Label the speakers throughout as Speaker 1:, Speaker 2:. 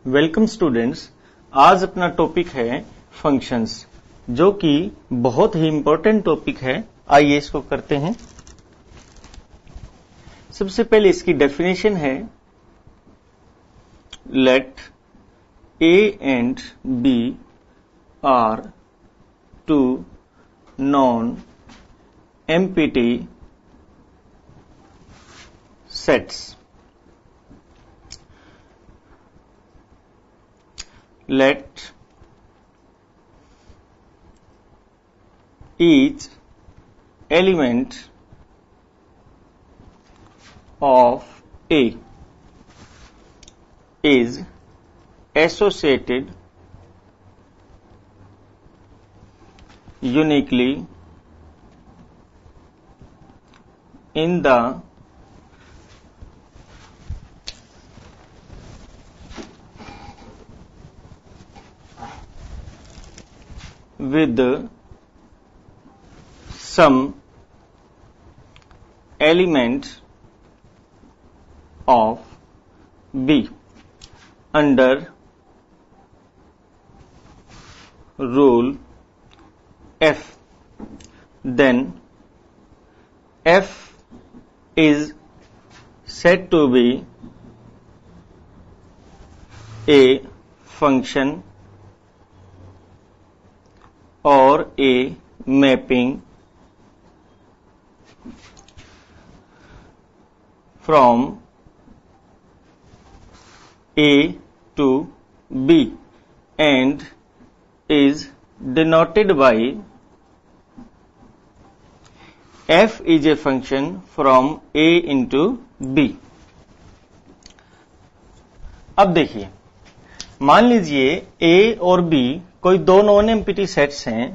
Speaker 1: Welcome students. आज अपना topic है फंक्शंस, जो कि बहुत ही इंपॉर्टेंट टॉपिक है। आइए इसको करते हैं। सबसे पहले इसकी डेफिनेशन है, let a and b are two non empty sets. Let each element of A is associated uniquely in the with some element of B under rule F, then F is said to be a function or a mapping from A to B and is denoted by F is a function from A into B। अब देखिए, मान लीजिए A और B कोई दो non empty sets हैं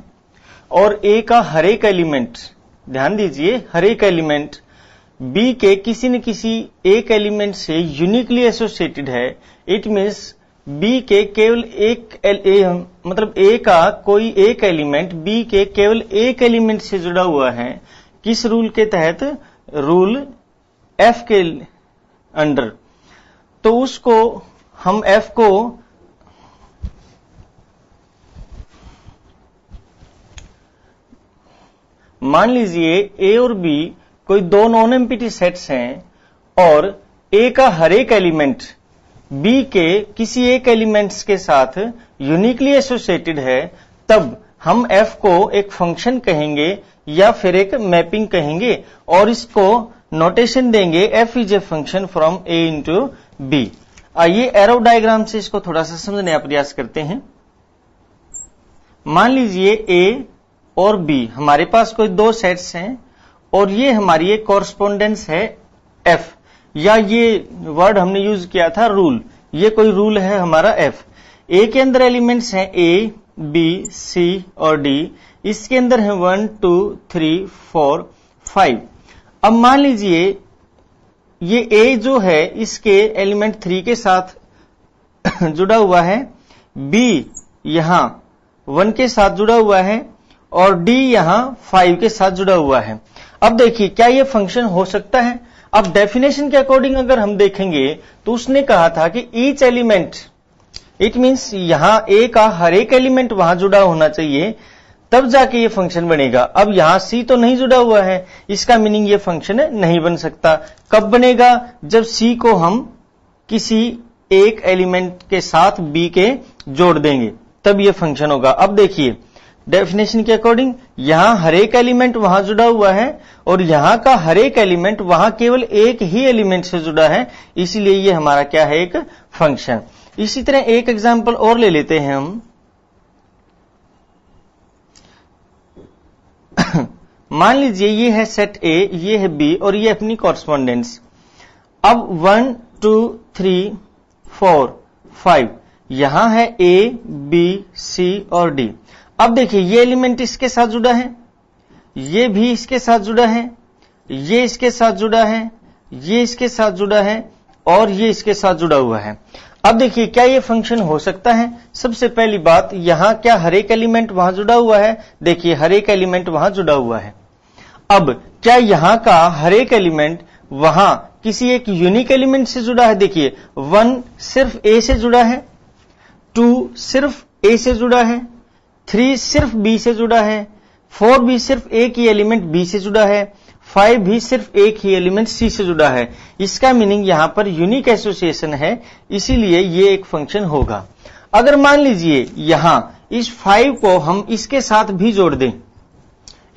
Speaker 1: और A का हर एक एलिमेंट, ध्यान दीजिए, हर एक एलिमेंट B के किसी न किसी एक एलिमेंट से यूनिकली एसोसिएटेड है। इट मीन्स B के केवल मतलब A का कोई एक एलिमेंट B के केवल एक एलिमेंट से जुड़ा हुआ है। किस रूल के तहत? रूल F के अंडर। तो उसको हम F को मान लीजिए A और B कोई दो नॉन एम्प्टी सेट्स हैं और A का हर एक एलिमेंट B के किसी एक एलिमेंट्स के साथ यूनिकली एसोसिएटेड है, तब हम F को एक फंक्शन कहेंगे या फिर एक मैपिंग कहेंगे और इसको नोटेशन देंगे F is a function from A into B। आइए एरो डायग्राम से इसको थोड़ा सा समझने का प्रयास करते हैं। मान लीजिए A और B हमारे पास कोई दो सेट्स हैं और ये हमारी एक कॉरस्पॉन्डेंस है F, या ये वर्ड हमने यूज किया था रूल, ये कोई रूल है हमारा F। A के अंदर एलिमेंट्स हैं A, B, C और D। इसके अंदर है 1, 2, 3, 4, 5। अब मान लीजिए ये A जो है इसके एलिमेंट 3 के साथ जुड़ा हुआ है, B यहां 1 के साथ जुड़ा हुआ है और D यहां 5 के साथ जुड़ा हुआ है। अब देखिए, क्या ये फंक्शन हो सकता है? अब डेफिनेशन के अकॉर्डिंग अगर हम देखेंगे तो उसने कहा था कि ईच एलिमेंट, इट मींस यहां A का हर एक एलिमेंट वहां जुड़ा होना चाहिए, तब जाके ये फंक्शन बनेगा। अब यहां C तो नहीं जुड़ा हुआ है, इसका मीनिंग ये फंक्शन नहीं बन सकता। कब बनेगा? जब C को हम किसी एक एलिमेंट के साथ B के जोड़ देंगे, तब ये फंक्शन होगा। अब देखिए, डेफिनेशन के अकॉर्डिंग यहां हर एक एलिमेंट वहां जुड़ा हुआ है और यहां का हर एक एलिमेंट वहां केवल एक ही एलिमेंट से जुड़ा है, इसीलिए ये हमारा क्या है? एक फंक्शन। इसी तरह एक एग्जांपल और ले लेते हैं हम। मान लीजिए ये है सेट A, ये है B और ये अपनी कॉरस्पॉन्डेंस। अब 1, 2, 3, 4, 5 यहां है A, B, C और D। अब देखिए, ये एलिमेंट इसके साथ जुड़ा है, ये भी इसके साथ जुड़ा है, ये इसके साथ जुड़ा है, ये इसके साथ जुड़ा है और ये इसके साथ जुड़ा हुआ है। अब देखिए, क्या ये फंक्शन हो सकता है? सबसे पहली बात, यहां क्या हर एक एलिमेंट वहां जुड़ा हुआ है? देखिए, हर एक एलिमेंट वहां जुड़ा हुआ है। अब क्या यहां का हर एक एलिमेंट वहां किसी एक यूनिक एलिमेंट से जुड़ा है? देखिए 1 सिर्फ ए से जुड़ा है, 2 सिर्फ A से जुड़ा है, 3 सिर्फ B से जुड़ा है, 4 भी सिर्फ एक ही एलिमेंट B से जुड़ा है, 5 भी सिर्फ एक ही एलिमेंट C से जुड़ा है। इसका मीनिंग यहां पर यूनिक एसोसिएशन है, इसीलिए ये एक फंक्शन होगा। अगर मान लीजिए यहां इस 5 को हम इसके साथ भी जोड़ दें,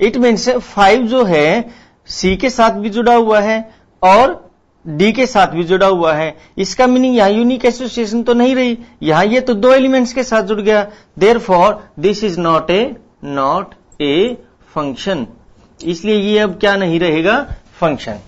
Speaker 1: इट मीन्स 5 जो है C के साथ भी जुड़ा हुआ है और D के साथ भी जुड़ा हुआ है। इसका मीनिंग यहां यूनिक एसोसिएशन तो नहीं रही, यहां ये तो 2 एलिमेंट्स के साथ जुड़ गया। Therefore this is not a function, इसलिए ये अब क्या नहीं रहेगा, फंक्शन।